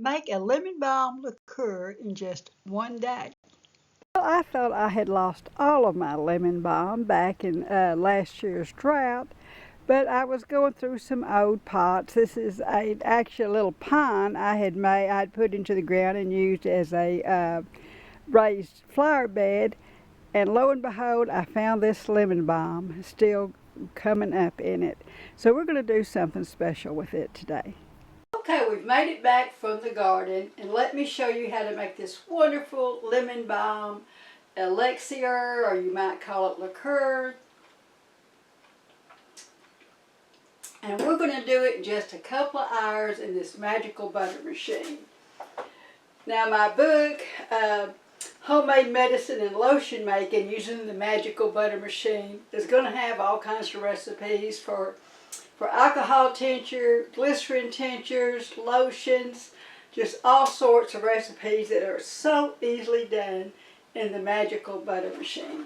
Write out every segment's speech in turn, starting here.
Make a lemon balm liqueur in just one day. Well, I thought I had lost all of my lemon balm back in last year's drought, but I was going through some old pots. This is actually a little pond I had made. I had put into the ground and used as a raised flower bed, and lo and behold, I found this lemon balm still coming up in it. So we're going to do something special with it today. Okay, we've made it back from the garden, and let me show you how to make this wonderful lemon balm elixir, or you might call it liqueur. And we're going to do it in just a couple of hours in this magical butter machine. Now my book, Homemade Medicine and Lotion Making Using the Magical Butter Machine, is going to have all kinds of recipes for alcohol tincture, glycerin tinctures, lotions, just all sorts of recipes that are so easily done in the magical butter machine.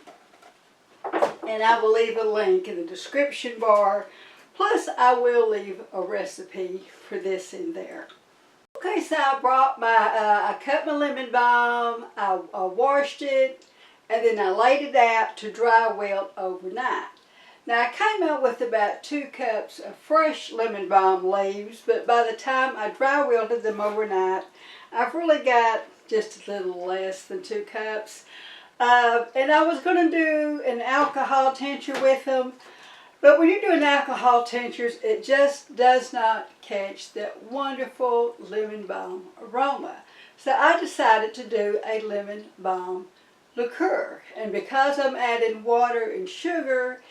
And I will leave a link in the description bar, plus I will leave a recipe for this in there. Okay, so I brought I cut my lemon balm, I washed it, and then I laid it out to dry wilt overnight. Now I came out with about 2 cups of fresh lemon balm leaves, but by the time I dry wilted them overnight, I've really got just a little less than 2 cups. And I was going to do an alcohol tincture with them, but when you're doing alcohol tinctures, it just does not catch that wonderful lemon balm aroma. So I decided to do a lemon balm liqueur, and because I'm adding water and sugar,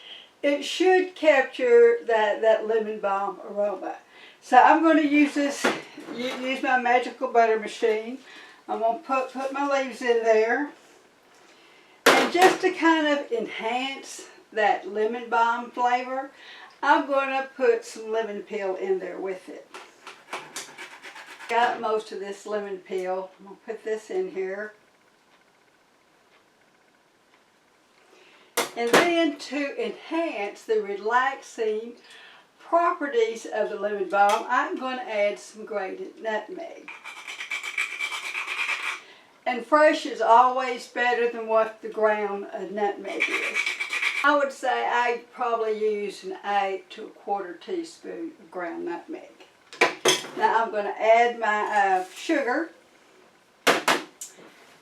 it should capture that lemon balm aroma. So I'm going to use my magical butter machine. I'm going to put my leaves in there. And just to kind of enhance that lemon balm flavor, I'm going to put some lemon peel in there with it. Got most of this lemon peel. I'm going to put this in here. And then to enhance the relaxing properties of the lemon balm, I'm going to add some grated nutmeg. And fresh is always better than what the ground nutmeg is. I would say I probably use an 1/8 to 1/4 teaspoon of ground nutmeg. Now I'm going to add my sugar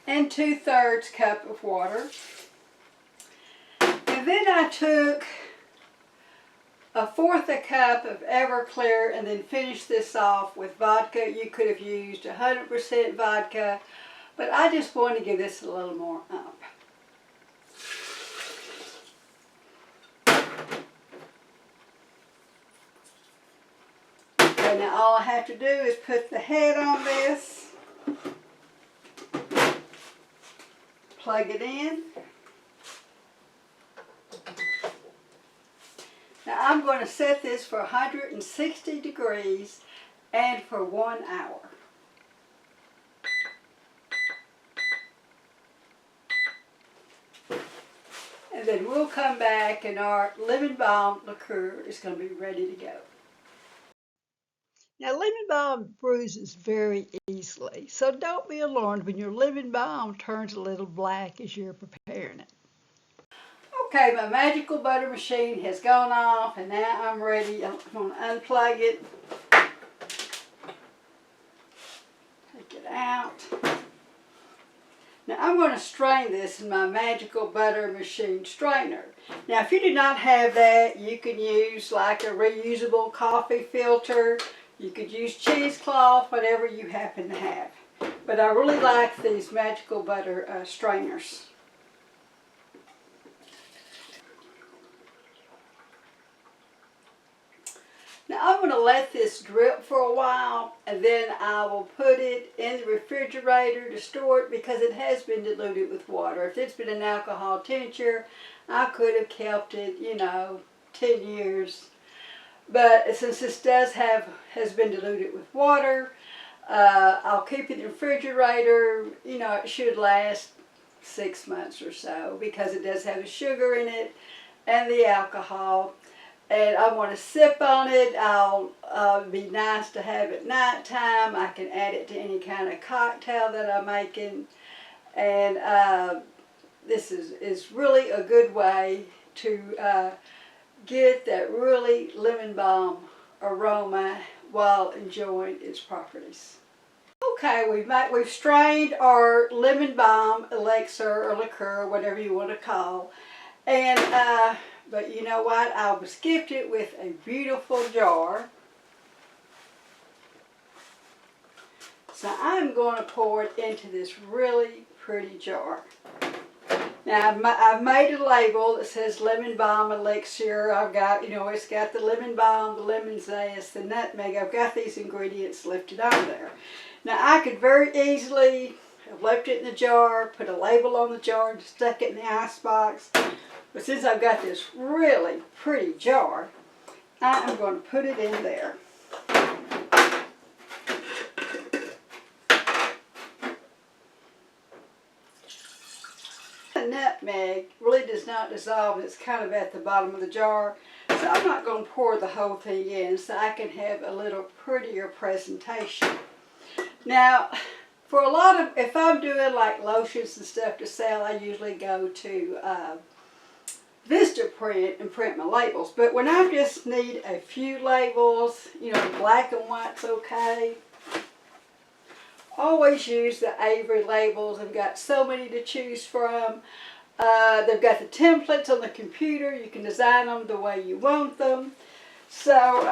and 2/3 cup of water. And then I took 1/4 cup of Everclear and then finished this off with vodka. You could have used 100% vodka, but I just want to give this a little more up. Okay, now all I have to do is put the head on this, plug it in. Now I'm going to set this for 160 degrees and for 1 hour. And then we'll come back and our lemon balm liqueur is going to be ready to go. Now, lemon balm bruises very easily, so don't be alarmed when your lemon balm turns a little black as you're preparing it. Okay, my magical butter machine has gone off, and now I'm ready. I'm going to unplug it, take it out. Now I'm going to strain this in my magical butter machine strainer. Now if you do not have that, you can use like a reusable coffee filter. You could use cheesecloth, whatever you happen to have. But I really like these magical butter strainers. Now I'm going to let this drip for a while, and then I will put it in the refrigerator to store it because it has been diluted with water. If it's been an alcohol tincture, I could have kept it, 10 years. But since this has been diluted with water, I'll keep it in the refrigerator. It should last 6 months or so because it does have the sugar in it and the alcohol. and I want to sip on it. I'll be nice to have at nighttime. I can add it to any kind of cocktail that I'm making, and this is really a good way to get that really lemon balm aroma while enjoying its properties. Okay, we've strained our lemon balm elixir or liqueur, whatever you want to call, and but you know what? I was gifted with a beautiful jar, so I'm going to pour it into this really pretty jar. Now I've made a label that says lemon balm elixir. I've got, it's got the lemon balm, the lemon zest, the nutmeg. I've got these ingredients lifted on there. Now I could very easily have left it in the jar, put a label on the jar, and stuck it in the icebox. But since I've got this really pretty jar, I'm going to put it in there. The nutmeg really does not dissolve. It's kind of at the bottom of the jar. So I'm not going to pour the whole thing in so I can have a little prettier presentation. Now, for a lot of, if I'm doing like lotions and stuff to sell, I usually go to Vistaprint and print my labels. But when I just need a few labels, black and white's okay. Always use the Avery labels. I've got so many to choose from. They've got the templates on the computer. You can design them the way you want them. So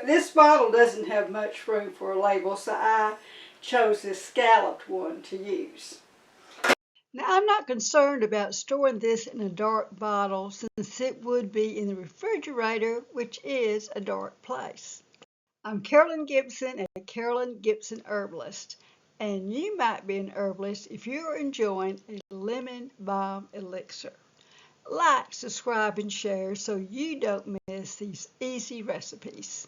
this bottle doesn't have much room for a label, so I chose this scalloped one to use. Now, I'm not concerned about storing this in a dark bottle since it would be in the refrigerator, which is a dark place. I'm Carolyn Gibson at Carolyn Gibson Herbalist, and you might be an herbalist if you're enjoying a lemon balm elixir. Like, subscribe, and share so you don't miss these easy recipes.